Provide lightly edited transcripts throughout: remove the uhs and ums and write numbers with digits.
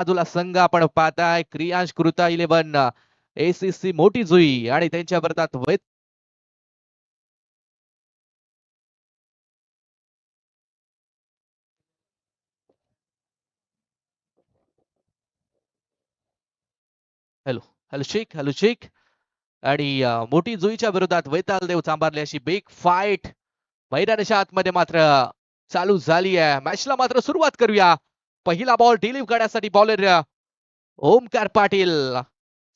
बाजूला संघ आपण पाहताय क्रियांश कृता 11 एसीसी मोठी जुई आणि त्यांच्या विरोधात हॅलो हॅलो शेख आणि मोठी जुईच्या विरोधात वैताल देव चांभारले अशी बिग फाईट मैदानाच्या आतमध्ये मात्र चालू झाली आहे. मॅचला मात्र सुरुवात करूया. पहिला बॉल डिलीव्ह करण्यासाठी बॉलर ओमकार पाटील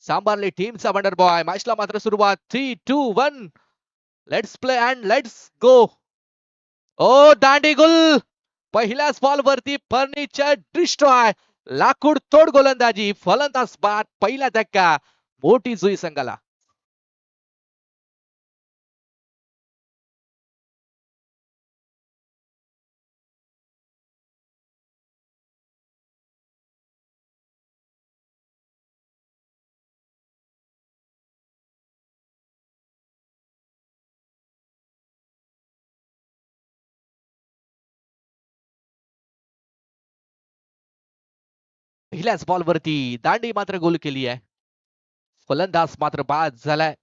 सांभारली टीमचा वंडर बॉय. मॅचला मात्र सुरुवात 3, 2, 1 let's play and let's go. ओ दांडीगुल पहिल्याच बॉल वरती फर्निचर डिस्ट्रॉय लाकूड तोड गोलंदाजी फलंदाज बाद पहिला धक्का मोठी जुई संघाला. पहिल्याच बॉल वरती दांडी मात्र गोल केली आहे. फलंदाज मात्र बाद झालाय.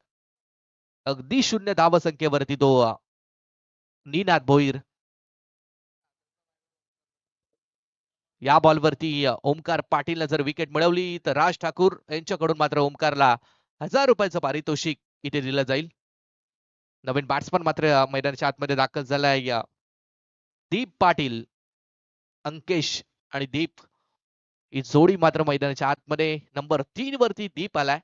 अगदी 0 धावसंख्येवरती तो निनाद भोईर. या बॉलवरती ओमकार पाटीलने जर विकेट मिळवली तर राज ठाकूर यांच्याकडून मात्र ओमकारला 1000 रुपयाचं पारितोषिक इथे दिलं जाईल. नवीन बॅट्समन मात्र मैदानाच्या आतमध्ये दाखल झालाय. दीप पाटील अंकेश आणि दीप ही जोडी मात्र मैदानाच्या आतमध्ये नंबर 3 वरती दीप आलाय.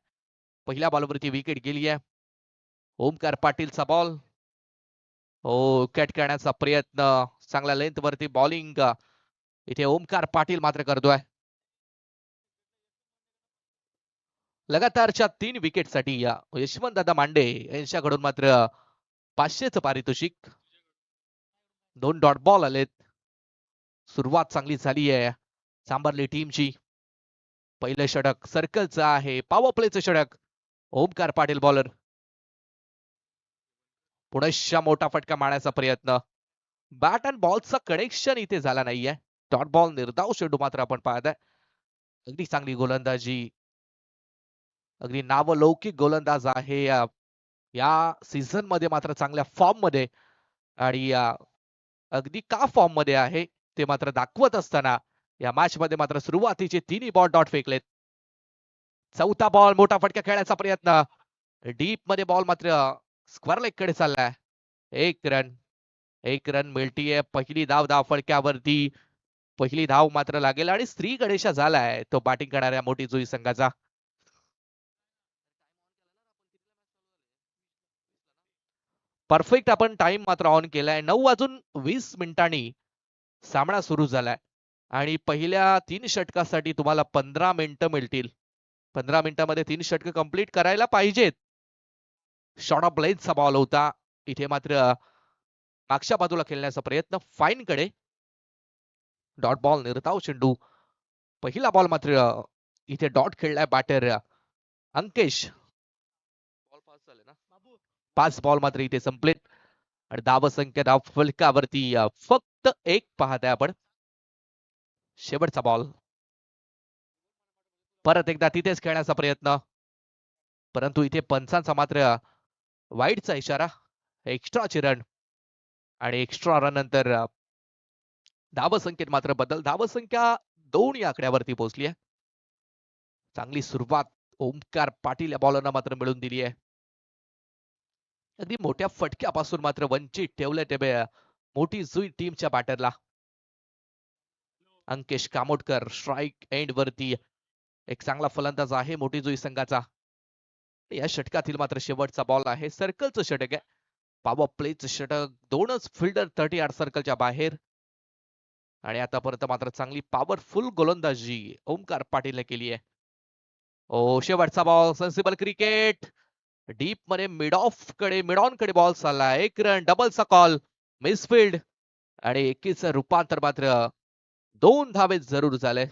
पहिल्या बॉलवरती विकेट गेली आहे. ओमकार पाटीलचा बॉल विकेट करण्याचा प्रयत्न चांगल्या लेंथ वरती बॉलिंग इथे ओमकार पाटील मात्र करतोय. लगातारच्या 3 विकेटसाठी यशवंत दादा मांडे यांच्याकडून मात्र 500चं पारितोषिक. 2 डॉट बॉल आलेत. सुरुवात चांगली झाली आहे सांभारली टीमची. पहिलं षटक सर्कलचं आहे. पॉवर प्लेचं षटक. ओमकार पाटील बॉलर. पुनश्च मोठा फटका मारण्याचा प्रयत्न. बॅट अँड बॉलचा कनेक्शन इथे झाला नाहीये. डॉट बॉल निर्धाव चेंडू मात्र आपण पाहताय. अगदी चांगली गोलंदाजी. अगदी नावलौकिक गोलंदाज आहे या सीझन मध्ये मात्र चांगल्या फॉर्म मध्ये आणि अगदी का फॉर्म मध्ये आहे ते मात्र दाखवत असताना या मॅच मध्ये मात्र सुरुवातीचे 3 बॉल डॉट फेकलेत. चौथा बॉल मोठा फटका खेळण्याचा प्रयत्न. डीप मध्ये बॉल मात्र स्क्वेअर लेग कडे चाललाय. एक रन मिळतीये. पहिली धाव फटक्यावरती पहिली धाव मात्र लागेल आणि श्री गणेशा झालाय तो बॅटिंग करणाऱ्या मोठी जुई संघाचा. परफेक्ट आपण टाइम मात्र ऑन केलाय. 9:20 सामना सुरू झालाय आणि पहिल्या 3 षटकासाठी तुम्हाला 15 मिनिटं मिळतील. 15 मिनिटांमध्ये 3 षटक कंप्लीट करायला पाहिजेत. शॉर्ट ऑफ लेन्थचा बॉल होता. इथे मात्र मागच्या बाजूला खेळण्याचा प्रयत्न फाईन कडे. डॉट बॉल निर्धाव चेंडू. पहिला बॉल मात्र इथे डॉट खेळलाय बॅटर अंकेश. बॉल पास झाले ना. 5 बॉल मात्र इथे संपलेत आणि धावसंख्या धाव फलकावरती फक्त 1 पाहताय आपण. शेवटचा बॉल. परत एकदा तिथेच खेळण्याचा प्रयत्न परंतु इथे पंचांचा मात्र वाईडचा इशारा. एक्स्ट्राची रन आणि एक्स्ट्रा रन नंतर धावसंख्येत मात्र बदल. धावसंख्या 2 या आकड्यावरती पोहोचली आहे. चांगली सुरुवात ओमकार पाटील या बॉलरना मात्र मिळून दिली आहे. अगदी मोठ्या फटक्यापासून मात्र वंचित ठेवलं ते मोठी जुई टीमच्या बॅटरला. अंकेश कामोडकर स्ट्राईक एंड वरती एक चांगला फलंदाज आहे मोठी जुई संघाचा. या षटकातील मात्र शेवटचा बॉल आहे. सर्कलचं षटक आहे. पॉवर प्लेचं षटक. 2च फिल्डर 30 यार्ड सर्कलच्या बाहेर आणि आतापर्यंत मात्र चांगली पॉवरफुल गोलंदाजी ओमकार पाटीलने केली आहे. शेवटचा बॉल सेन्सिबल क्रिकेट. डीप मध्ये मिड ऑन कडे बॉल चालला. 1 रन डबलचा कॉल. मिसफिल्ड आणि एकीचं रूपांतर मात्र 2 धावेत जरूर झाले.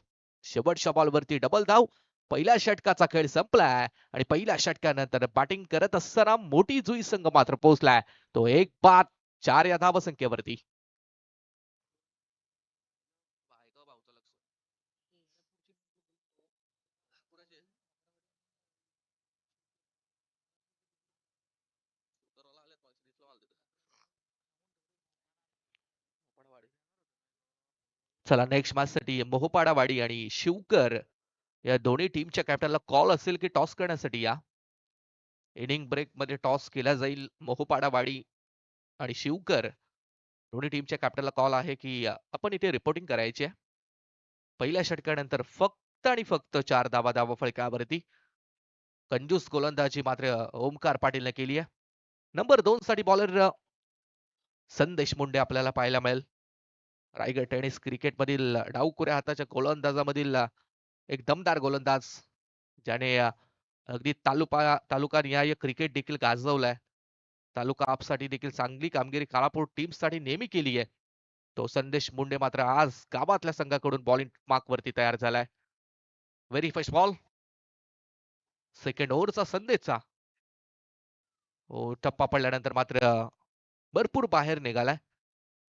शेवटच्या बॉलवरती डबल धाव. पहिल्या षटकाचा खेळ संपलाय आणि पहिल्या षटकानंतर बॅटिंग करत असताना मोठी जुई संघ मात्र पोहोचलाय तो 1 बाद 4 या धावसंख्येवरती. चला नेक्स्ट मॅच साठी मोहोपाडावाडी आणि शिवकर या दोन्ही टीमच्या कॅप्टनला कॉल असेल की टॉस करण्यासाठी या इनिंग ब्रेक मध्ये टॉस केला जाईल. मोहोपाडावाडी आणि शिवकर दोन्ही टीमच्या कॅप्टनला कॉल आहे की आपण इथे रिपोर्टिंग करायची आहे. पहिल्या षटकानंतर फक्त आणि फक्त 4 धावा फलकावरती. कंजूस गोलंदाजी मात्र ओमकार पाटीलने केली आहे. नंबर 2 साठी बॉलर संदेश मुंडे आपल्याला पाहायला मिळेल. रायगड टेनिस क्रिकेट मधील डावखुऱ्या हाताच्या गोलंदाजामधील एक दमदार गोलंदाज ज्याने अगदी तालुका निहाय क्रिकेट देखील गाजवलाय. तालुका आपसाठी देखील चांगली कामगिरी काळापूर टीम साठी नेहमी केली आहे. तो संदेश मुंडे मात्र आज गावातल्या संघाकडून बॉलिंग मार्क वरती तयार झालाय. व्हेरी फर्स्ट बॉल सेकंड ओव्हरचा संदेशचा टप्पा पडल्यानंतर मात्र भरपूर बाहेर निघालाय.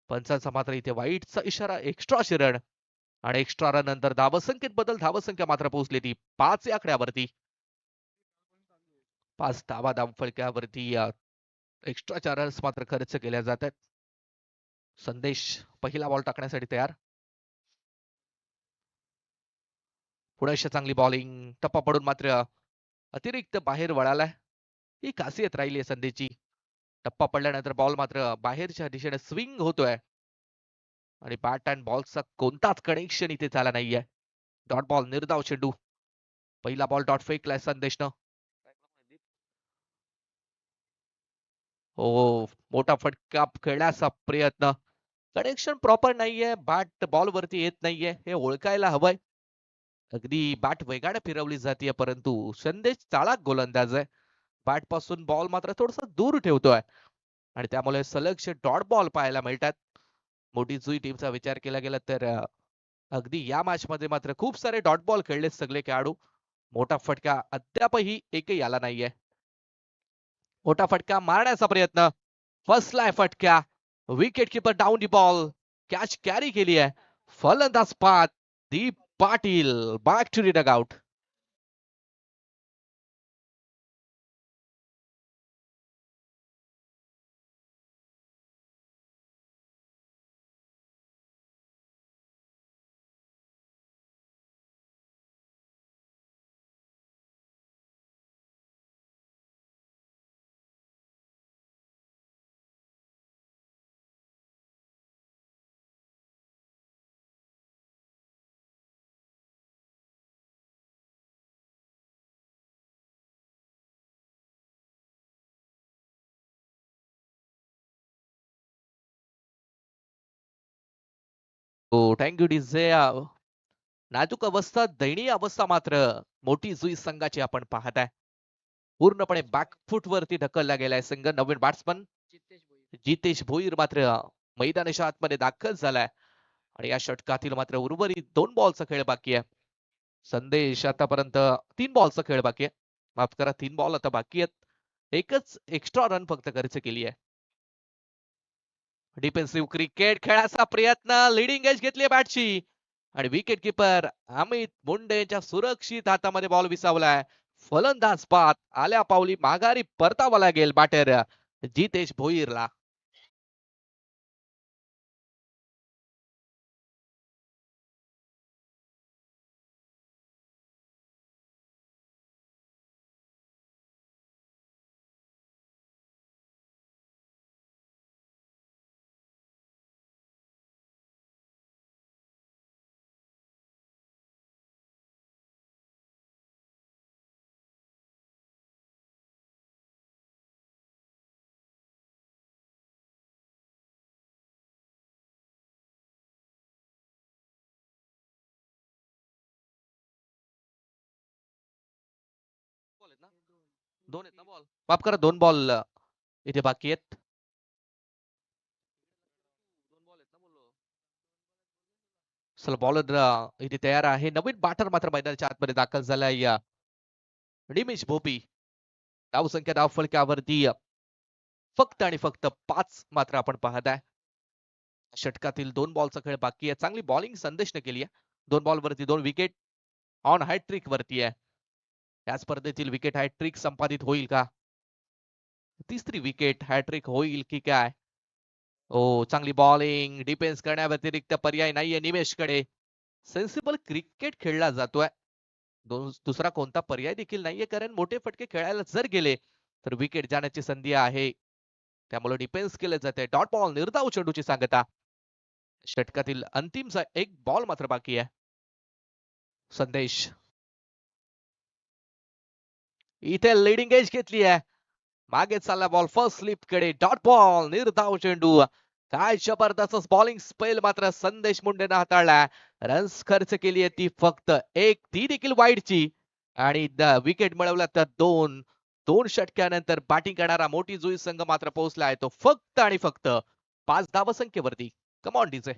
पंचांचा मात्र इथे वाईटचा इशारा एक्स्ट्रा रन आणि एक्स्ट्रा रन नंतर धावसंख्येत बदल. धावसंख्या मात्र पोहोचली ती 5 या आकड्यावरती. 5 धाव फलक्यावरती एक्स्ट्राच्या रन्स मात्र खर्च केल्या जातात. संदेश पहिला बॉल टाकण्यासाठी तयार. पुढे चांगली बॉलिंग टप्पा पडून मात्र अतिरिक्त बाहेर वळालाय. ही खासियत राहिली आहे संदेशची. टप्पा पडल्यानंतर बॉल मात्र बाहेरच्या दिशेने स्विंग होतोय आणि बॅट अँड बॉलचा कोणताच कनेक्शन इथे झाला नाहीये. डॉट बॉल निर्धाव चेंडू. पहिला बॉल डॉट फेकलाय संदेशनं. हो मोठा फटका खेळण्याचा प्रयत्न. कनेक्शन प्रॉपर नाहीये. बॅट बॉल वरती येत नाहीये हे ओळखायला हवंय. अगदी बॅट वेगाने फिरवली जाते परंतु संदेश चालाक गोलंदाज आहे. बॅट पासून बॉल मात्र थोडस दूर ठेवतोय आणि त्यामुळे सलगचे डॉट बॉल पाहायला मिळतात. मोठी जुई टीमचा विचार केला गेला तर अगदी या मॅच मध्ये मात्र खूप सारे डॉट बॉल खेळले सगळे खेळाडू. मोठा फटका अद्यापही एकही आला नाहीये. मोठा फटका मारण्याचा प्रयत्न. फसलाय फटका. Wicket keeper down the ball. Catch carry केली आहे. फलंदाज Pradeep Patil back to the dugout. Thank you DJ. नाजूक अवस्था दयनीय अवस्था मात्र मोठी जुई संघाची आपण पाहताय. पूर्णपणे बॅकफुट वरती ढकलला गेलाय संघ. नवीन बॅट्समन जितेश भोईर मात्र मैदानाच्या आतमध्ये दाखल झालाय आणि या षटकातील मात्र उर्वरित 2 बॉलचा खेळ बाकी आहे. संदेश आतापर्यंत 3 बॉलचा खेळ बाकी आहे. माफ करा 3 बॉल आता बाकी आहेत. एकच एक्स्ट्रा रन फक्त खर्च केली आहे. डिफेन्सिव्ह क्रिकेट खेळाचा प्रयत्न. लिडिंग एज घेतली बॅटची आणि विकेट किपर अमित मुंडेच्या सुरक्षित हातामध्ये बॉल विसावलाय. फलंदाज पात आल्या पावली माघारी परतावा लागेल बॅटर जितेश भोईरला. दोन आहेत ना बॉल. माफ करा 2 बॉल इथे बाकी आहेत. चला बॉलर इथे तयार आहे. नवीन बॅटर मात्र मैदानाच्या आतमध्ये दाखल झालाय. निमिष भोपी. धाव संख्या धाव फलकावरती फक्त आणि फक्त 5 मात्र आपण पाहत आहे. षटकातील 2 बॉलचा खेळ बाकी आहे. चांगली बॉलिंग संदेशने केली आहे. 2 बॉल वरती 2 विकेट. ऑन हॅट्रिक वरती आहे. या स्पर्धेतील विकेट हॅट्रिक संपादित होईल का? तिसरी विकेट हॅट्रिक होईल की काय? चांगली बॉलिंग डिफेन्स करण्याव्यतिरिक्त पर्याय नाहीये निमेशकडे. सेन्सिबल क्रिकेट खेळला जातोय. दुसरा कोणता पर्याय देखील नाहीये, कारण मोठे फटके खेळायला जर गेले तर विकेट जाण्याची संधी आहे. त्यामुळे डिफेन्स केले जाते. डॉट बॉल निर्धाव चेंडूची सांगता. षटकातील अंतिमचा एक बॉल मात्र बाकी आहे. संदेश इथे लिडिंग एज घेतली आहे. मागे चालला बॉल फर्स्ट स्लिप कडे. डॉट बॉल निर्धाव चेंडू. काय जबरदस्त बॉलिंग स्पेल मात्र संदेश मुंडेनं हाताळला. रन्स खर्च केली आहे ती फक्त एक, ती देखील वाईडची. आणि विकेट मिळवल्या तर दोन. दोन षटक्यानंतर बॅटिंग करणारा मोठी जुई संघ मात्र पोहोचला आहे तो फक्त आणि फक्त 5 धावसंख्येवरती. Come on DJ.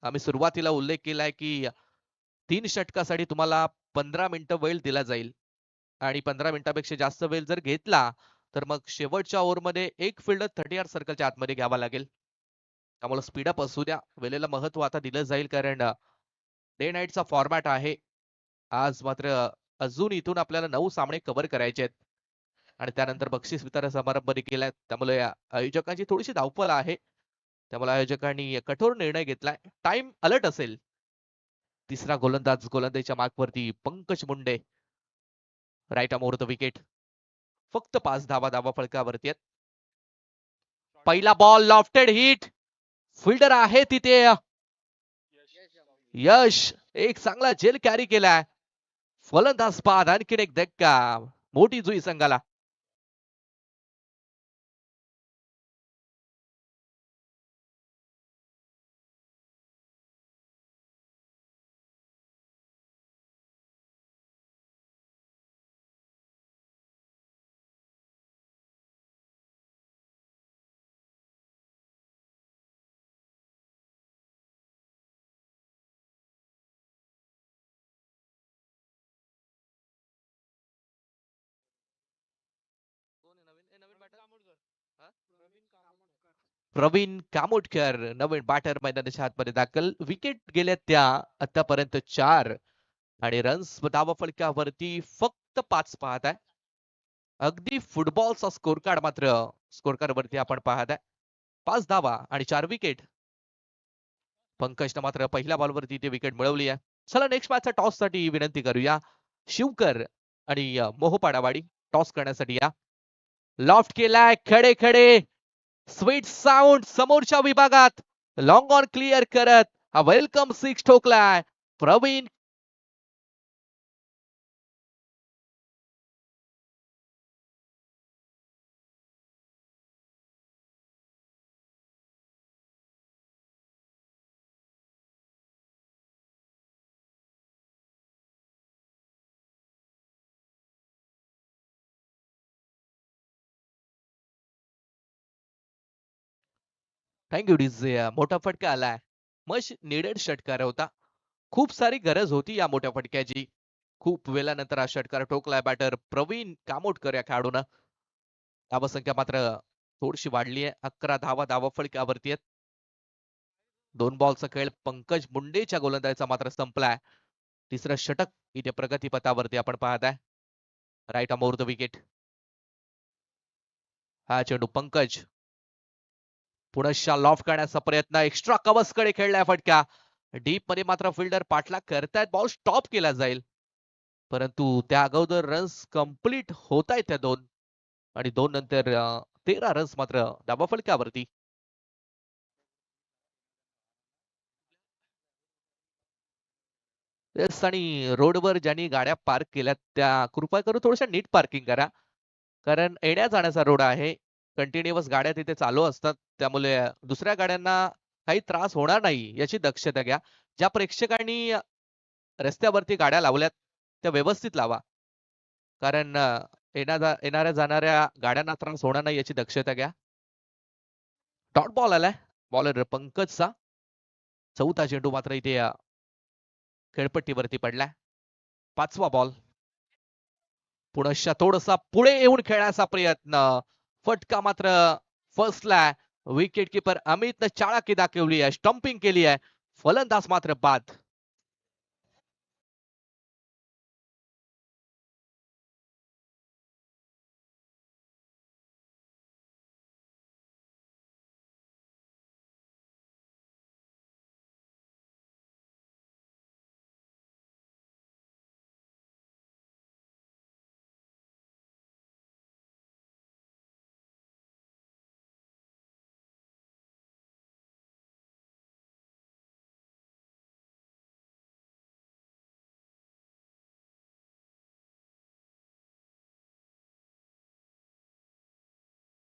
आम्ही सुरुवातीला उल्लेख केलाय की 3 षटकासाठी तुम्हाला 15 मिनिटं वेळ दिला जाईल. आणि 15 मिनिटापेक्षा जास्त वेळ जर घेतला तर मग शेवटच्या ओव्हरमध्ये एक फिल्डर 30 यार्ड सर्कलच्या आतमध्ये घ्यावा लागेल. त्यामुळे स्पीडअप असू द्या. वेळेला महत्व आता दिलं जाईल, कारण डे नाईटचा फॉर्मॅट आहे. आज मात्र अजून इथून आपल्याला 9 सामने कव्हर करायचे आहेत. आणि त्यानंतर बक्षीस वितरण समारंभ देखील आहे. त्यामुळे आयोजकांची थोडीशी धावपळ आहे. त्यामुळे आयोजकांनी कठोर निर्णय घेतलाय. टाइम अलर्ट असेल. तिसरा गोलंदाज गोलंदाजीच्या मार्कवरती Pankaj Munde. Right arm over the wicket. फक्त 5 धावा धावा फलकावरती आहेत. पहिला बॉल लॉफ्टेड हिट. फिल्डर आहे तिथे यश. एक चांगला झेल कॅरी केलाय. फलंदाज बाद. आणखीन एक धक्का मोठी जुई संघाला. प्रवीण कामोटकर नवीन बॅटर मैदानाच्या आतमध्ये दाखल. विकेट गेल्या त्या आतापर्यंत 4. आणि रन्स धावा फलकावरती फक्त 5 पाहत आहे. अगदी फुटबॉलचा स्कोर कार्ड मात्र स्कोर कार्ड वरती आपण पाहत आहे. 5 धावा आणि 4 विकेट. पंकजनं मात्र पहिल्या बॉलवरती ते विकेट मिळवली आहे. चला नेक्स्ट मॅचच्या टॉस साठी विनंती करूया. शिवकर आणि मोहपाडावाडी टॉस करण्यासाठी या. लॉफ्ट केलाय खडे खडे. स्वीट साऊंड समोरच्या विभागात लॉंग ऑन क्लिअर करत हा वेलकम सिक्स ठोकलाय प्रवीण. Thank you DJ. मोठा फटका आलाय. मच निडेड षटकार होता. खूप सारी गरज होती या मोठ्या फटक्याची. खूप वेळानंतर हा षटकार ठोकलाय बॅटर प्रवीण कामोटकर या खेळाडूनं. धावसंख्या मात्र थोडीशी वाढली आहे. 11 धावा धावा फलकावरती आहेत. 2 बॉलचा खेळ पंकज मुंडेच्या गोलंदाजीचा मात्र संपलाय. तिसरं षटक इथे प्रगतीपथावरती आपण पाहत आहे. Right arm over the wicket. हा चेंडू पंकज पुनश्च लॉफ करण्याचा प्रयत्न. एक्स्ट्रा कव्हर्स कडे खेळलाय फटका. डीप मध्ये मात्र फिल्डर पाठलाग करतायत. बॉल स्टॉप केला जाईल, परंतु त्या अगोदर रन्स कंप्लीट होत आहेत त्या 2. आणि 2 नंतर 13 रन्स मात्र धावा फलकावरती. आणि रोडवर ज्यांनी गाड्या पार्क केल्या त्या कृपया करून थोड्याशा नीट पार्किंग करा, कारण येण्या जाण्याचा रोड आहे. कंटिन्युअस गाड्या तिथे चालू असतात. त्यामुळे दुसऱ्या गाड्यांना काही त्रास होणार नाही याची दक्षता घ्या. ज्या प्रेक्षकांनी रस्त्यावरती गाड्या लावल्यात त्या व्यवस्थित लावा, कारण येणाऱ्या जाणाऱ्या गाड्यांना त्रास होणार नाही याची दक्षता घ्या. डॉट बॉल आलाय बॉलर पंकजचा. चौथा चेंडू मात्र इथे खेळपट्टीवरती पडलाय. 5वा बॉल. पुनश्च थोडासा पुढे येऊन खेळण्याचा प्रयत्न. फटका मात्र फसलाय. विकेट किपर अमितनं चाळाकी दाखवली आहे, स्टंपिंग केली आहे. फलंदाज मात्र बाद.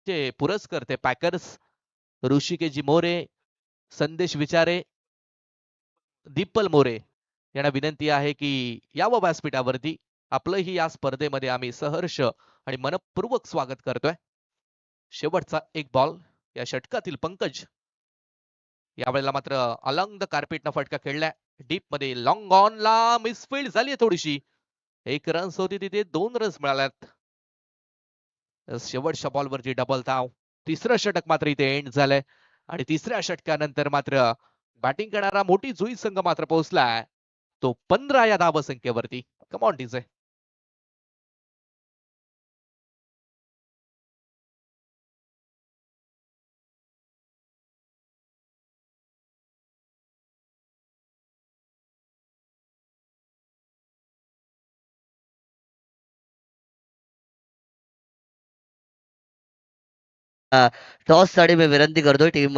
चे पुरस्कर्ते पॅकर्स ऋषिकेजी मोरे, संदेश विचारे, दीपल मोरे यांना विनंती आहे की यावं व्यासपीठावरती. आपलंही या स्पर्धेमध्ये आम्ही सहर्ष आणि मनपूर्वक स्वागत करतोय. शेवटचा एक बॉल. या षटकातील पंकज यावेळेला मात्र अलॉंग द कार्पेटनं फटका खेळलाय. डीप मध्ये लॉंग ऑन ला मिसफील्ड झाली थोडीशी. 1 रन्स होती तिथे 2 रन्स मिळाल्यात. शेवटच्या बॉलवरची डबल धाव. तिसरं षटक मात्र इथे एंड झालंय आणि तिसऱ्या षटकानंतर मात्र बॅटिंग करणारा मोठी जुई संघ मात्र पोहोचलाय तो 15 या धावसंख्येवरती. Come on TJ. टॉस साठी मी विनंती करतोय टीम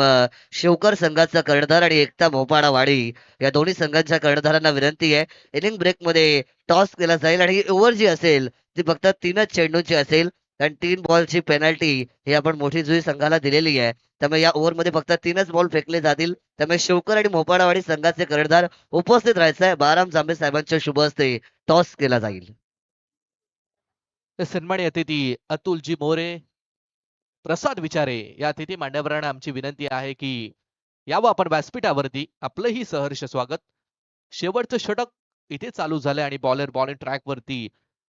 शिवकर संघाचा कर्णधार आणि एकता मोपाडा वाडी या दोन्ही संघांच्या कर्णधारांना विनंती आहे. इनिंग ब्रेक मध्ये टॉस केला जाईल आणि ओव्हर जी असेल ती फक्त 3च चेंडूची असेल. कारण 3 बॉलची पेनल्टी ही आपण मोठी जुई संघाला दिलेली आहे. त्यामुळे या ओव्हर मध्ये फक्त 3च बॉल फेकले जातील. त्यामुळे शिवकर आणि मोपाडावाडी संघाचे कर्णधार उपस्थित राहायचं आहे. बाराम जांभे साहेबांच्या शुभ हस्ते टॉस केला जाईल. सन्मान्य अतिथी अतुलजी मोरे, प्रसाद विचारे या अतिथी मान्यवरांना आमची विनंती आहे की यावं आपण व्यासपीठावरती. आपलंही सहर्ष स्वागत. शेवटचं षटक इथे चालू झालंय आणि बॉलिंग ट्रॅक वरती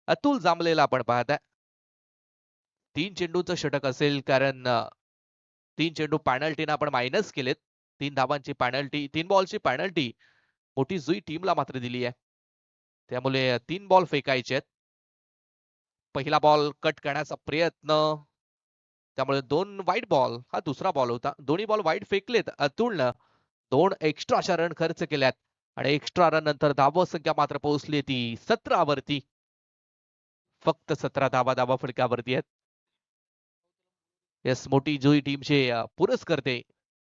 अतुल जांभलेला आपण पाहताय. 3 चेंडूचं षटक असेल कारण 3 चेंडू पॅनल्टीनं आपण मायनस केलेत. 3 धावांची पॅनल्टी, 3 बॉलची पॅनल्टी मोठी जुई टीमला मात्र दिली आहे. त्यामुळे 3 बॉल फेकायचे आहेत. पहिला बॉल कट करण्याचा प्रयत्न. त्यामुळे 2 वाईट बॉल. हा दुसरा बॉल होता. दोन्ही बॉल वाईट फेकलेत अतुलनं. 2 एक्स्ट्राच्या रन खर्च केल्यात आणि एक्स्ट्रा रन नंतर धावसंख्या मात्र पोहोचली ती 17 वरती. फक्त 17 धावा धावा फलकावरती आहेत. येस, मोठी जुई टीमचे पुरस्कर्ते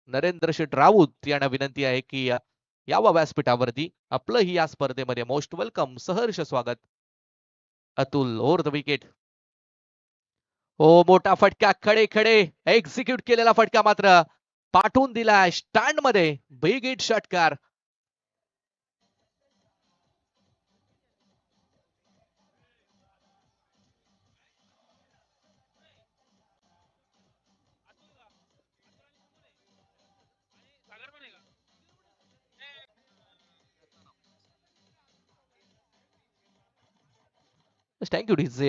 नरेंद्र शेठ राऊत यांना विनंती आहे की यावं व्यासपीठावरती. आपलंही या स्पर्धेमध्ये मोस्ट वेलकम, सहर्ष स्वागत. Atul over the wicket. हो, मोठा फटका खडे खडे एक्झिक्यूट केलेला फटका मात्र पाठवून दिलाय स्टँड मध्ये. बिग हिट षटकार. Thank you DJ.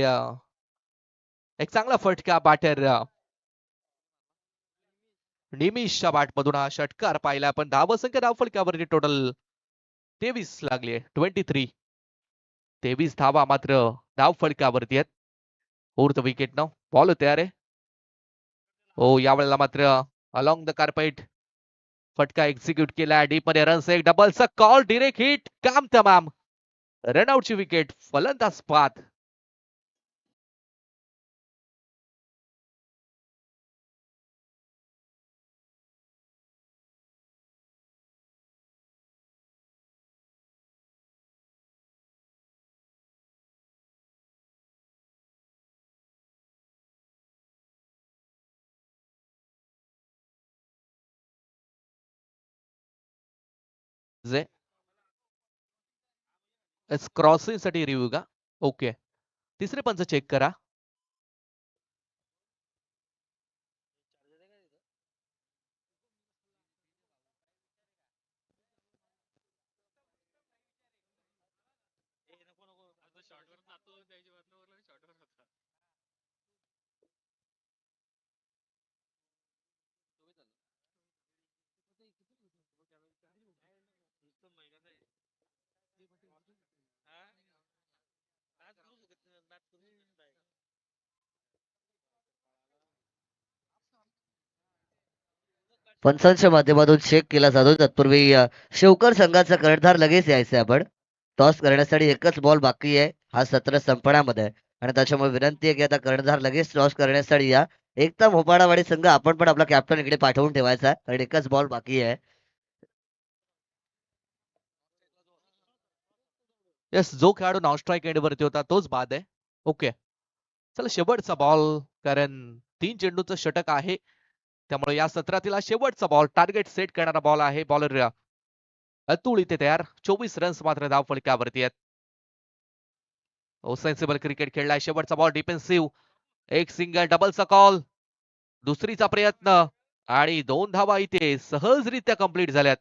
एक चांगला फटका बॅटर निमिषच्या बॅटमधून हा षटकार पाहिला आपण. धावसंख्या धावफलकावरती टोटल 23 लागली आहे. 23. 23 धावा मात्र धावफलकावरती आहेत. फोर्थ विकेट न बॉल तयार आहे. हो, यावेळेला मात्र अलॉंग द कार्पेट फटका एक्झिक्यूट केला. डीप मध्ये रन्स, एक डबलचा कॉल, डिरेक्ट हिट, काम तमाम. रनआउटची विकेट, फलंदाज बाद. क्रॉसिंग साठी रिव्ह्यू का? ओके. तिसरे पंच चेक करा. पंचांच्या माध्यमातून चेक केला जातो तत्पूर्वी शिवकर संघाचा कर्णधार लगेच यायचे आपण टॉस करण्यासाठी एकच बॉल बाकी आहे हा सत्र संपण्यामध्ये आणि त्याच्यामुळे विनंती आहे की आता कर्णधार लगेच टॉस करण्यासाठी या एकता मोपाडावाडी संघ आपण पण आपला कॅप्टन इकडे पाठवून ठेवायचा कारण एकच बॉल बाकी आहे येस, जो खेळाडू नॉन स्ट्राईक एंड वरती होता तोच बाद आहे. ओके, चला शेवटचा बॉल, कारण 3 चेंडूचं षटक आहे, त्यामुळे या सत्रातील हा शेवटचा बॉल, टार्गेट सेट करणारा बॉल आहे. बॉलर अतुल इथे तयार. 24 रन्स मात्र धाव फलकावरती आहेत. सेन्सिबल क्रिकेट खेळलाय. शेवटचा बॉल डिफेन्सिव्ह, एक सिंगल, डबलचा कॉल, दुसरीचा प्रयत्न आणि 2 धावा इथे सहजरित्या कंप्लीट झाल्यात.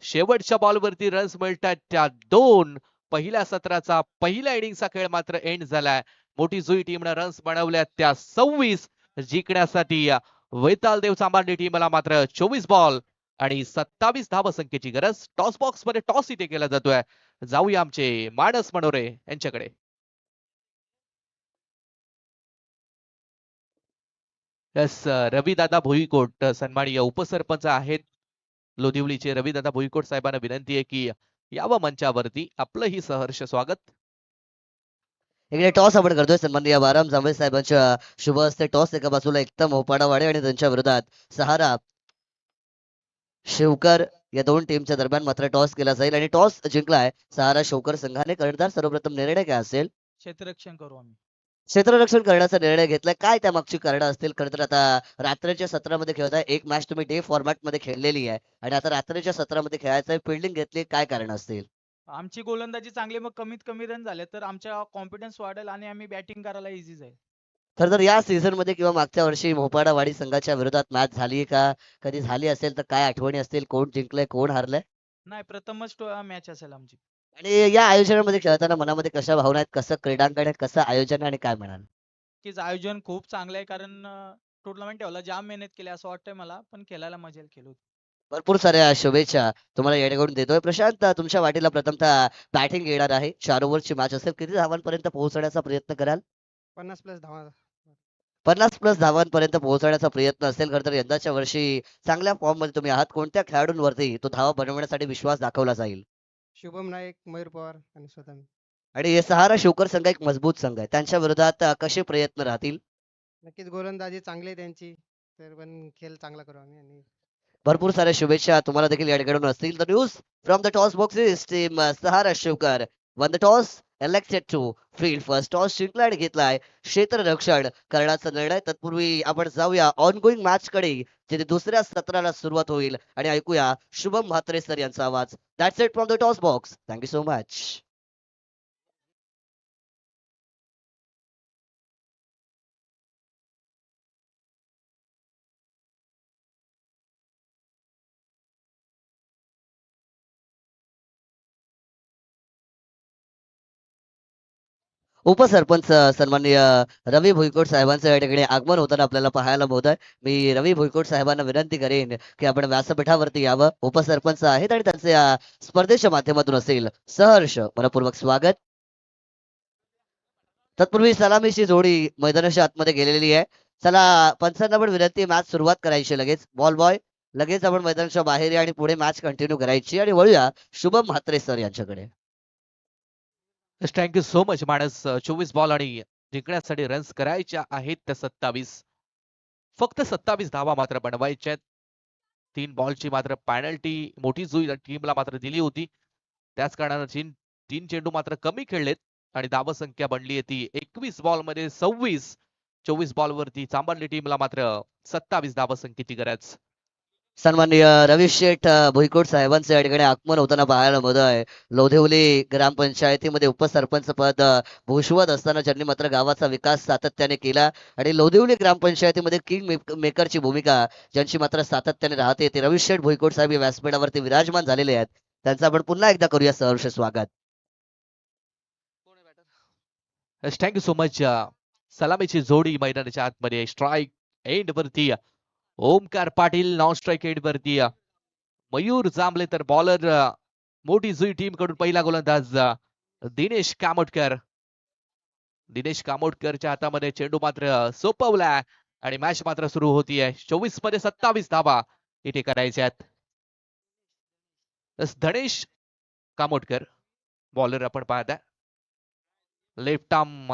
शेवटच्या बॉलवरती रन्स मिळतात त्या 2. पहिल्या सत्राचा पहिल्या इनिंगचा खेळ मात्र एंड झालाय. मोठी जुई टीमनं रन्स बनवल्यात त्या 26. जिंकण्यासाठी वैताल देव चांबार्डी टीमला मात्र 24 बॉल आणि 27 धावसंख्येची गरज. टॉस बॉक्स मध्ये टॉस इथे केला जातोय. जाऊया आमचे मानस मनोरे यांच्याकडे. यस, रविदादा भुईकोट सन्माननीय उपसरपंच आहेत लोधिवलीचे. रविदादा भुईकोट साहेबांना विनंती आहे की यावं मंचावरती. आपलंही सहर्ष स्वागत. इकडे टॉस आपण करतोय सन्माननीय बाराम जांभळे साहेबांच्या शुभ हस्ते टॉस एका बाजूला एकता मोपाडावाडे आणि त्यांच्या विरोधात सहारा शिवकर या दोन टीमच्या दरम्यान मात्र टॉस केला जाईल आणि टॉस जिंकलाय सहारा शिवकर संघाने. कर्णधार सर्वप्रथम निर्णय काय असेल? क्षेत्ररक्षण करू आम्ही. क्षेत्ररक्षण करण्याचा निर्णय घेतलाय. काय त्यामागची कारण असतील? खरं तर आता रात्रीच्या सत्रामध्ये खेळताय. एक मॅच तुम्ही डे फॉर्मॅट मध्ये खेळलेली आहे आणि आता रात्रीच्या सत्रामध्ये खेळायचंय. फिल्डिंग घेतली, काय कारण असतील? आमची गोलंदाजी चांगली, मग कमीत कमी रन झाले तर आमचा कॉन्फिडन्स वाढेल आणि आम्ही बॅटिंग करायला इझी जाईल. खरं तर या सीझन मध्ये किंवा मागच्या वर्षी मोपाडावाडी संघाच्या विरोधात मॅच झाली का? कधी झाली असेल तर काय आठवणी असतील? कोण जिंकलंय, कोण हारलंय? नाही, प्रथमच मॅच असेल आमची. आणि या आयोजनामध्ये खेळताना मनामध्ये कशा भावना आहेत? कसं क्रीडांगण आहे, कसं आयोजन आहे आणि काय म्हणाल? नक्कीच आयोजन खूप चांगलं आहे, कारण टुर्नामेंट ठेवला, जाम मेहनत केली असं वाटतंय मला, पण खेळायला मजा येईल खेळून. भरपूर साऱ्या शुभेच्छा तुम्हाला येणेकडून देतोय. प्रशांत, तुमच्या वाटीला प्रथमतः बॅटिंग येणार आहे. 4 ओव्हरची मॅच असेल. किती धावांपर्यंत पोहोचण्याचा प्रयत्न कराल? 50 प्लस धावा. 50 प्लस धावांपर्यंत पोहोचण्याचा प्रयत्न असेल. खरं तर यंदाच्या वर्षी चांगल्या फॉर्म मध्ये तुम्ही आहात. कोणत्या खेळाडूंवरती तो धावा बनवण्यासाठी विश्वास दाखवला जाईल? शुभम नाईक, मयूर पवार आणि स्वतः मी. आणि हे सहारा शिवकर संघ एक मजबूत संघ आहे. त्यांच्या विरोधात कसे प्रयत्न राहतील? नक्कीच गोलंदाजी चांगली आहे त्यांची, तर पण खेळ चांगला करू आम्ही. आणि भरपूर साऱ्या शुभेच्छा तुम्हाला देखील या ठिकाणी असतील. The news from the toss boxes team Sahara Shivkar won the toss elected to field first. Toss जिंकला आणि घेतलाय क्षेत्ररक्षण करण्याचा निर्णय. तत्पूर्वी आपण जाऊया ऑनगोईंग मॅच कडे, जिथे दुसऱ्या सत्राला सुरुवात होईल आणि ऐकूया शुभम म्हात्रे सर यांचा आवाज. That's it from the toss box. Thank you so much. उपसरपंच सन्माननीय रवी भुईकोट साहेबांचं या ठिकाणी आगमन होताना आपल्याला पाहायला मिळत आहे. मी रवी भुईकोट साहेबांना विनंती करेन की आपण व्यासपीठावरती यावं. उपसरपंच आहेत आणि त्यांचे या स्पर्धेच्या माध्यमातून असेल सहर्ष मनपूर्वक स्वागत. तत्पूर्वी सलामीची जोडी मैदानाच्या आतमध्ये गेलेली आहे. चला, पंचांना पण विनंती, मॅच सुरुवात करायची लगेच. बॉल बॉय लगेच आपण मैदानाच्या बाहेर या आणि पुढे मॅच कंटिन्यू करायची आणि वळूया शुभम म्हात्रे सर यांच्याकडे. थँक्यू सो मच मानस. 24 बॉल आणि जिंकण्यासाठी रन्स करायच्या आहेत त्या 27. फक्त 27 धावा मात्र बनवायच्या आहेत. 3 बॉलची मात्र पेनल्टी मोठी जुई टीमला मात्र दिली होती. त्याच कारणानं 3 चेंडू मात्र कमी खेळलेत आणि धावसंख्या बनली आहे ती 21 बॉल मध्ये 26. 24 बॉल वरती चांबरली टीमला मात्र 27 धावसंख्येची गरज. सन्माननीय रवी शेठ भुईकोट साहेबांचं या ठिकाणी आगमन होताना पाहायला मिळत आहे. लोधिवली ग्रामपंचायतीमध्ये उपसरपंच पद भूषवत असताना ज्यांनी मात्र गावाचा विकास सातत्याने केला आणि लोधिवली ग्रामपंचायतीमध्ये किंग मेकरची भूमिका ज्यांची मात्र सातत्याने राहते, ते रवी शेठ भुईकोट साहेब या व्यासपीठावरती विराजमान झालेले आहेत. त्यांचं आपण पुन्हा एकदा करूया सहर्ष स्वागत. Thank you so much. सलामीची जोडी मैदानाच्या आतमध्ये स्ट्राईक एंड वरती Omkar Patil, non strike end वरती मयूर जांभले, तर बॉलर मोठी जुई टीम कडून पहिला गोलंदाज दिनेश कामोटकर. दिनेश कामोटकरच्या हातामध्ये चेंडू मात्र सोपवला आणि मॅच मात्र सुरू होतीये. 24 मध्ये 27 धावा इथे करायच्यात. धनेश कामोटकर बॉलर आपण पाहता. लेफ्ट आर्म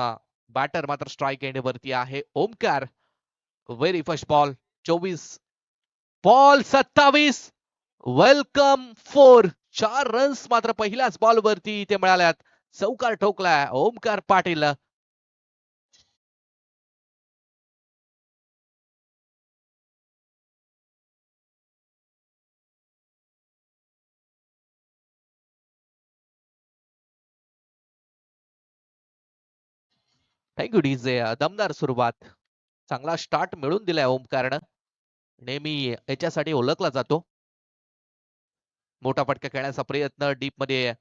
बॅटर मात्र स्ट्राईक एंड वरती आहे Omkar. Very first ball 24 ball 27. Welcome 4 runs मात्र पहिल्याच बॉल वरती इथे मिळाल्यात. चौकार ठोकलाय ओमकार पाटील. Thank you DJ. दमदार सुरुवात, चांगला स्टार्ट मिळून दिलाय ओमकारनं. नेहमी याच्यासाठी ओळखला जातो. मोठा फटका खेळण्याचा प्रयत्न डीप मध्ये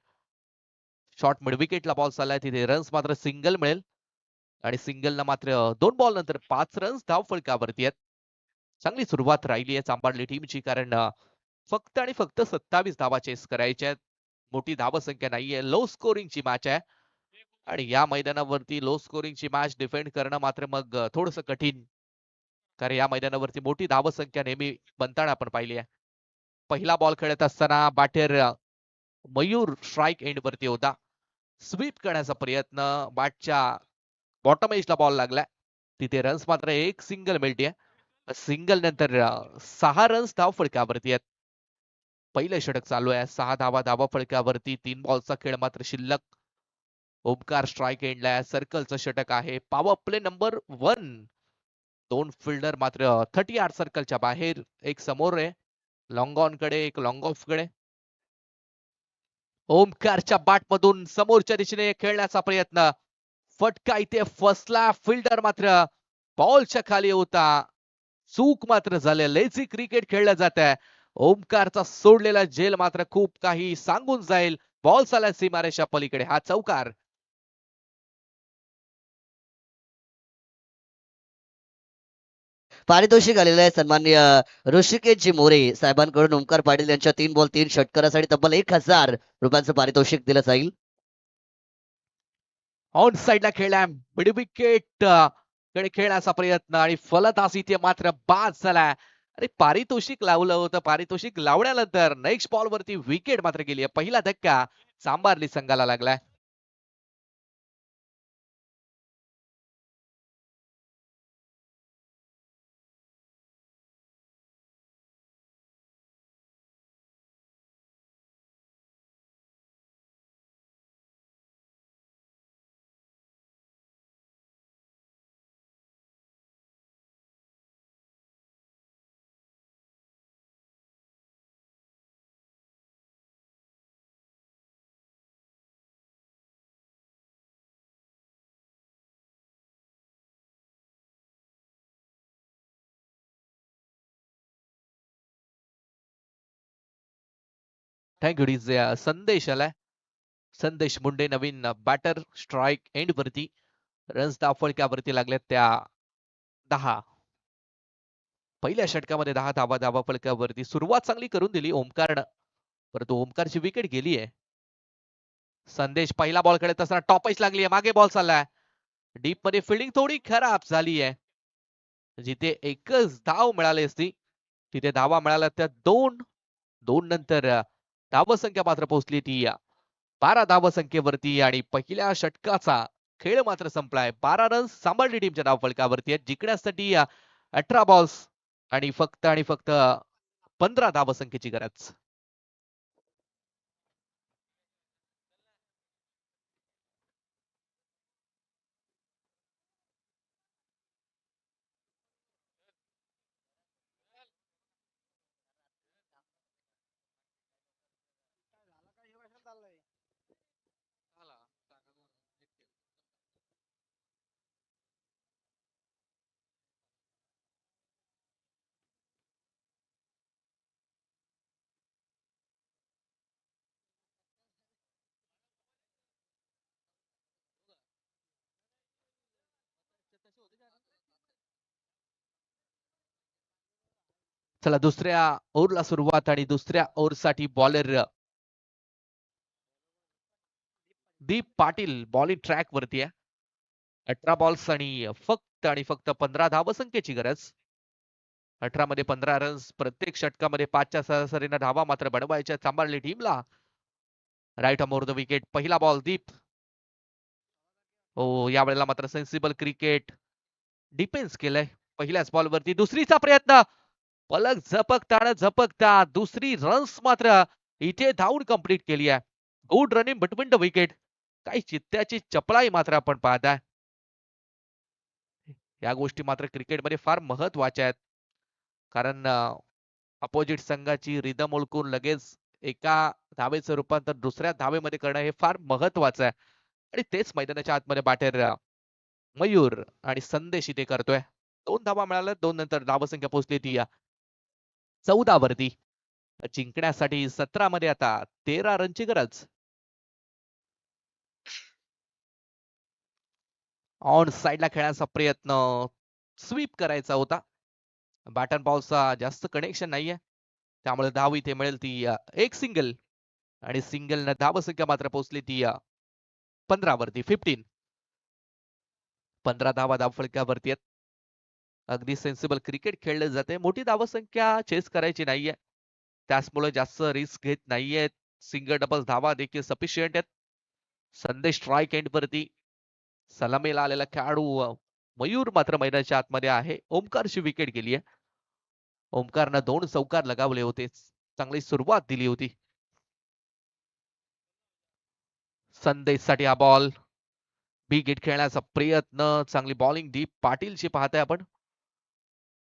शॉर्ट मिड विकेटला बॉल चाललाय, तिथे रन्स मात्र सिंगल मिळेल आणि सिंगलला मात्र 2 बॉल नंतर 5 रन्स धाव फलकावरती आहेत. चांगली सुरुवात राहिली आहे चांबाडली टीमची, कारण फक्त आणि फक्त 27 धावा चेस करायच्या आहेत. मोठी धावसंख्या नाहीये, लो स्कोरिंगची मॅच आहे आणि या मैदानावरती लो स्कोरिंगची मॅच डिफेंड करणं मात्र मग थोडंसं कठीण, कारण या मैदानावरती मोठी धावसंख्या नेहमी बनताना आपण पाहिली आहे. पहिला बॉल खेळत असताना बॅटर मयूर स्ट्राईक एंड वरती होता. स्वीप करण्याचा प्रयत्न, बॅटच्या बॉटम एजला बॉल लागलाय, तिथे रन्स मात्र एक सिंगल मिळते. सिंगल नंतर 6 रन्स धाव फलकावरती आहेत. पहिलं षटक चालू आहे, 6 धावा धावा फलकावरती, 3 बॉलचा खेळ मात्र शिल्लक. ओमकार स्ट्राईक एंडला, सर्कलचं षटक आहे, पॉवर प्ले नंबर 1. 2 फिल्डर मात्र 38 सर्कलच्या बाहेर, एक समोर आहे लॉंग ऑन कडे, एक लॉंग ऑफ कडे. ओमकारच्या बॅट मधून समोरच्या दिशेने खेळण्याचा प्रयत्न, फटका इथे फसला, फिल्डर मात्र बॉलच्या खाली होता. चूक मात्र झाले, लेझी क्रिकेट खेळलं जात आहे. ओमकारचा सोडलेला झेल मात्र खूप काही सांगून जाईल. बॉल चालला सीमारेषा पलीकडे, हा चौकार. पारितोषिक आलेलं आहे सन्माननीय ऋषिकेशजी मोरे साहेबांकडून. ओमकार पाटील यांच्या 3 बॉल 3 षटकारासाठी तब्बल 1000 रुपयांचं पारितोषिक दिलं जाईल. ऑन साइडला खेळलाय, मिड विकेट कडे खेळण्याचा प्रयत्न आणि फलंदाज इथे मात्र बाद झालाय. अरे पारितोषिक लावलं होतं, पारितोषिक लावल्यानंतर नेक्स्ट बॉल वरती विकेट मात्र गेली. पहिला धक्का चांबारली संघाला लागलाय. Thank you DJ. संदेश आलाय, संदेश मुंडे नवीन बॅटर स्ट्राईक एंड वरती. रन्स धाव फलकावरती लागल्यात त्या 10. पहिल्या षटकामध्ये 10 धावा धावा फलकावरती. सुरुवात चांगली करून दिली ओमकारनं, परंतु ओमकारची विकेट गेली आहे. संदेश पहिला बॉल खेळत असताना टॉपच लागली आहे, मागे बॉल चाललाय, डीप मध्ये फिल्डिंग थोडी खराब झाली आहे. जिथे एकच धाव मिळाली असती तिथे धावा मिळाल्या त्या 2. 2 नंतर धावसंख्या मात्र पोहोचली ती 12 धावसंख्येवरती आणि पहिल्या षटकाचा खेळ मात्र संपलाय. 12 रन्स सांभाळली टीमच्या धावफलकावरती आहेत, जिंकण्यासाठी 18 बॉल्स आणि फक्त 15 धावसंख्येची गरज. चला दुसऱ्या ओव्हरला सुरुवात आणि दुसऱ्या ओव्हरसाठी बॉलर दीप पाटील बॉलिंग ट्रॅक वरती आहे. 18 बॉल्स आणि फक्त 15 धावसंख्येची गरज. 18 मध्ये 15 रन्स, प्रत्येक षटकामध्ये 5च्या सरासरीने धावा मात्र बनवायच्या चांभारली टीमला. Right arm over the wicket. पहिला बॉल दीप. हो, यावेळेला मात्र सेन्सिबल क्रिकेट डिफेन्स केलंय पहिल्याच बॉलवरती. दुसरीचा प्रयत्न, पलक झपकता दुसरी रन्स मात्र इथे धावून कंप्लीट केली आहे. Good running between the wicket. काही चित्त्याची चपळाई मात्र आपण पाहताय. या गोष्टी मात्र क्रिकेटमध्ये फार महत्वाच्या आहेत, कारण अपोजिट संघाची रिदम ओळखून लगेच एका धावेचं रूपांतर दुसऱ्या धावेमध्ये करणं हे फार महत्वाचं आहे. आणि तेच मैदानाच्या आतमध्ये बाटेर मयूर आणि संदेश इथे करतोय. 2 धावा मिळाल्या, 2 नंतर धावसंख्या पोहोचली ती 14 वरती. जिंकण्यासाठी 17 मध्ये आता 13 रनची गरज. ऑन साइडला खेळण्याचा प्रयत्न, स्वीप करायचा होता. बॅटन बॉलचा जास्त कनेक्शन नाहीये, त्यामुळे धाव इथे मिळेल ती एक सिंगल. आणि सिंगल न धावसंख्या मात्र पोहोचली ती 15 वरती. 15 धावा धावफलकावरती आहेत. अगदी सेन्सिबल क्रिकेट खेळले जाते. मोठी धावसंख्या चेस करायची नाहीये, त्याचमुळे जास्त रिस्क घेत नाहीयेत. सिंगल डबल धावा देखील सफिशियंट आहेत. संदेश स्ट्राईक एंड वरती. सलामीला आलेला खेळाडू मयूर मात्र मैदानाच्या आतमध्ये आहे. ओमकारची विकेट गेली आहे. ओमकारनं 2 चौकार लगावले होते, चांगली सुरुवात दिली होती. संदेशसाठी हा बॉल. बिग हिट खेळण्याचा प्रयत्न, चांगली बॉलिंग दीप पाटीलची पाहताय आपण.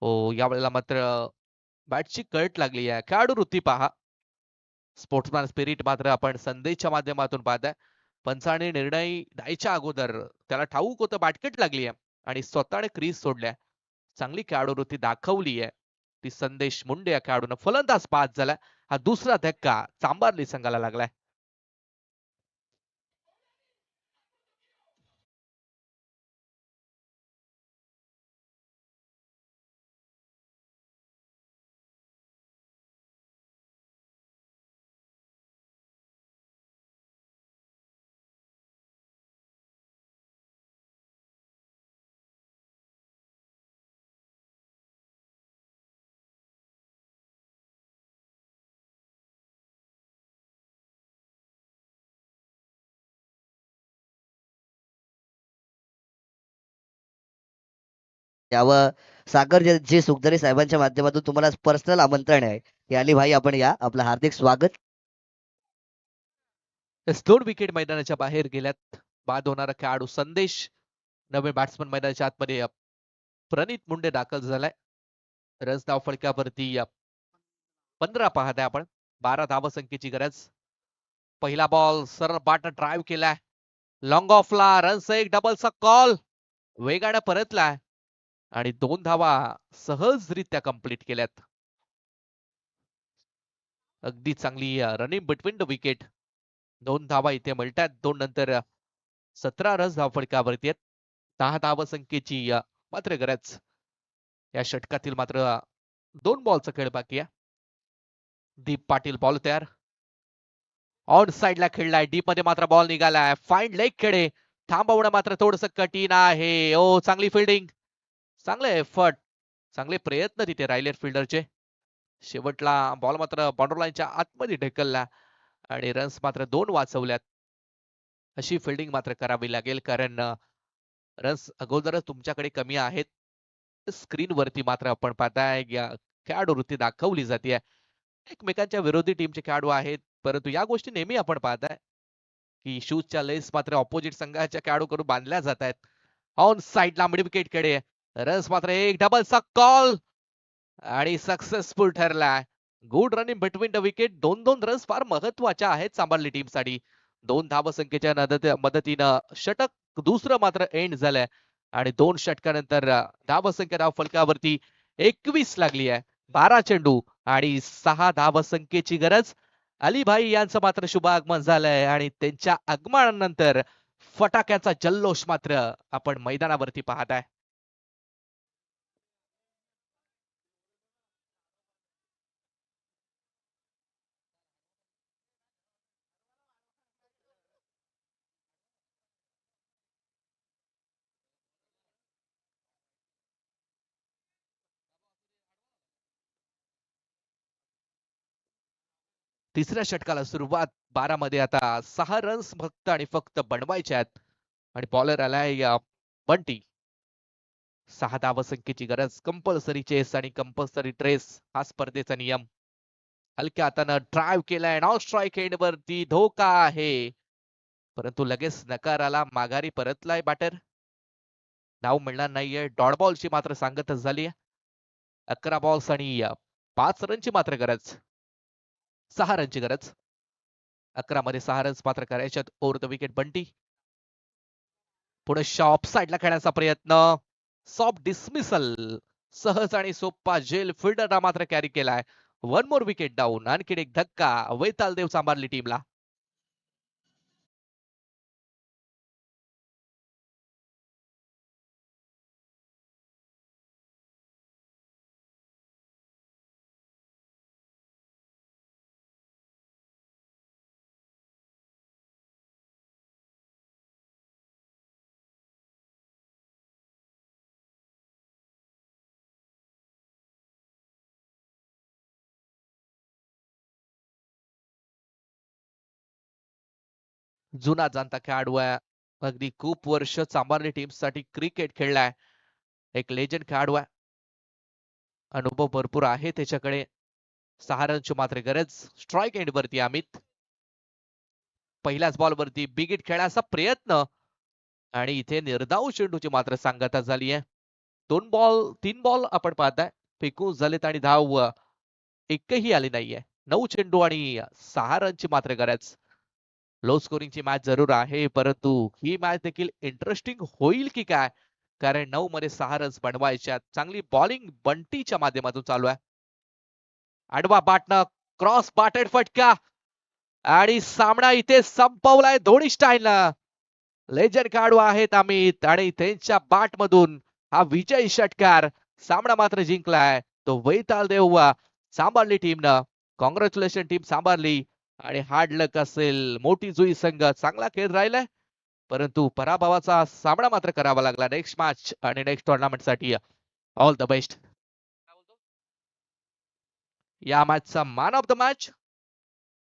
हो, यावेळेला मात्र बॅटची कट लागली आहे. खेळाडू वृत्ती पहा. स्पोर्ट्समॅन स्पिरिट मात्र आपण संदेशच्या माध्यमातून पाहताय. पंचाने निर्णय द्यायच्या अगोदर त्याला ठाऊक होतं बॅटकट लागली आहे आणि स्वतःने क्रीज सोडल्या. चांगली खेळाडू वृत्ती दाखवली आहे ती संदेश मुंडे या खेळाडूनं. फलंदाज बाद झाला. हा दुसरा धक्का चांभारली संघाला लागलाय. यावं सागर जे सुखदरे साहेबांच्या माध्यमातून तुम्हाला पर्सनल आमंत्रण आहे की अली भाई आपण या, आपलं हार्दिक स्वागत. 2 विकेट मैदानाच्या बाहेर गेल्यात. बाद होणारा खेळाडू संदेश. नवे बॅट्समन मैदानाच्या आतमध्ये प्रणित मुंडे दाखल झालाय. रन्स धाव फलकावरती 15 पाहताय आपण. 12 धावसंख्येची गरज. पहिला बॉल सरळ बाटन ड्राईव्ह केलाय. लॉंग ऑफला रन्स, एक डबलचा कॉल वेगाने परतलाय आणि 2 धावा सहजरित्या कंप्लीट केल्यात. अगदी चांगली रनिंग बिटवीन द विकेट. 2 धावा इथे मिळतात. 2 नंतर 17 रन्स धाव फलकावरती आहेत. 10 धावसंख्येची मात्र गरज. या षटकातील मात्र 2 बॉलचा खेळ बाकी आहे. दीप पाटील बॉल तयार. ऑन साइडला खेळलाय. डीप मध्ये मात्र बॉल निघालाय. फाईन लेग खेळे. थांबवणं मात्र थोडस कठीण आहे. ओ, चांगली फिल्डिंग, चांगले एफर्ट, चांगले प्रयत्न तिथे राहिले फिल्डरचे. शेवटला बॉल मात्र बॉर्डर लाईनच्या आतमध्ये ढकलला आणि रन्स मात्र 2 वाचवल्यात. अशी फिल्डिंग मात्र करावी लागेल, कारण रन्स अगोदरच तुमच्याकडे कमी आहेत. स्क्रीन वरती मात्र आपण पाहताय खेळाडू वृत्ती दाखवली जाते. एकमेकांच्या विरोधी टीमचे खेळाडू आहेत, परंतु या गोष्टी नेहमी आपण पाहताय की शूजच्या लेस मात्र ऑपोजिट संघाच्या खेळाडूकडून बांधल्या जात आहेत. ऑन साइडला मिड विकेट कडे रन्स मात्र एक डबलचा कॉल आणि सक्सेसफुल ठरलाय. Good running between the wicket. 2-2 runs फार महत्वाच्या आहेत सांभाळली टीमसाठी. 2 धावसंख्येच्या मदतीनं षटक दुसरं मात्र एंड झालंय आणि 2 षटकानंतर धावसंख्या धाव फलकावरती 21 लागली आहे. 12 चेंडू आणि 6 धावसंख्येची गरज. अलीभाई यांचं मात्र शुभ आगमन झालंय आणि त्यांच्या आगमनानंतर फटाक्याचा जल्लोष मात्र आपण मैदानावरती पाहताय. तिसऱ्या षटकाला सुरुवात 12 मध्ये आता 6 रन्स फक्त आणि फक्त बनवायचे आहेत आणि बॉलर आलाय बंटी. 6 धावसंख्येची गरज, कंपल्सरी चेस आणि कंपल्सरी ट्रेस हा स्पर्धेचा नियम. हलक्या हातानं ड्राईव्ह केलाय, नॉन स्ट्राईक एंड वरती धोका आहे, परंतु लगेच नकार आला, माघारी परतलाय बॅटर. धाव मिळणार नाहीये. डॉट बॉलची मात्र सांगतच झाली. 11 बॉल्स आणि 5 रनची मात्र गरज, 6 रनची गरज. 11 मध्ये 6 रन्स मात्र करायच्यात. Over the wicket Bunty. पुढे ऑफ साइडला खेळण्याचा प्रयत्न, सॉफ्ट डिसमिसल, सहज आणि सोप्पा जेल फिल्डरला मात्र कॅरी केलाय. 1 मोर विकेट डाऊन. आणखी एक धक्का वैताल देव सांभाळली टीमला. जुना जाणता खेळाडू आहे, अगदी खूप वर्ष चांभारली टीम साठी क्रिकेट खेळलाय. एक लेजंड खेळाडू आहे, अनुभव भरपूर आहे त्याच्याकडे. 6 रनची मात्र गरज. स्ट्राईक एंड वरती अमित. पहिल्याच बॉल वरती बिग हिट खेळण्याचा प्रयत्न आणि इथे निर्धाव चेंडूची मात्र सांगता झाली आहे. 3 बॉल आपण पाहताय फेकून झालेत आणि धाव एकही आली नाहीये. 9 चेंडू आणि 6 रनची मात्र गरज. लो स्कोरिंगची मॅच जरूर आहे, परंतु ही मॅच देखील इंटरेस्टिंग होईल की काय, कारण 9 मध्ये 6 रन्स बनवायच्या. चांगली बॉलिंग बंटीच्या माध्यमातून चालू आहे. आडवा बाटनं क्रॉस बाटेड फटका आणि सामना इथे संपवलाय धोनी स्टाईलनं. लेजंड खेळाडू आहेत अमित आणि त्यांच्या बॅट मधून हा विजयी षटकार. सामना मात्र जिंकलाय तो वैताल देव सांभाळली टीमनं. कॉंग्रॅच्युलेशन टीम सांभाळली. आणि हार्ड लक असेल, मोठी जुई संघ चांगला खेळ राहिलाय, परंतु पराभवाचा सामना मात्र करावा लागला नेक्स्ट मॅच आणि नेक्स्ट टुर्नामेंट साठी. All the best. या मॅचचा मॅन ऑफ द मॅच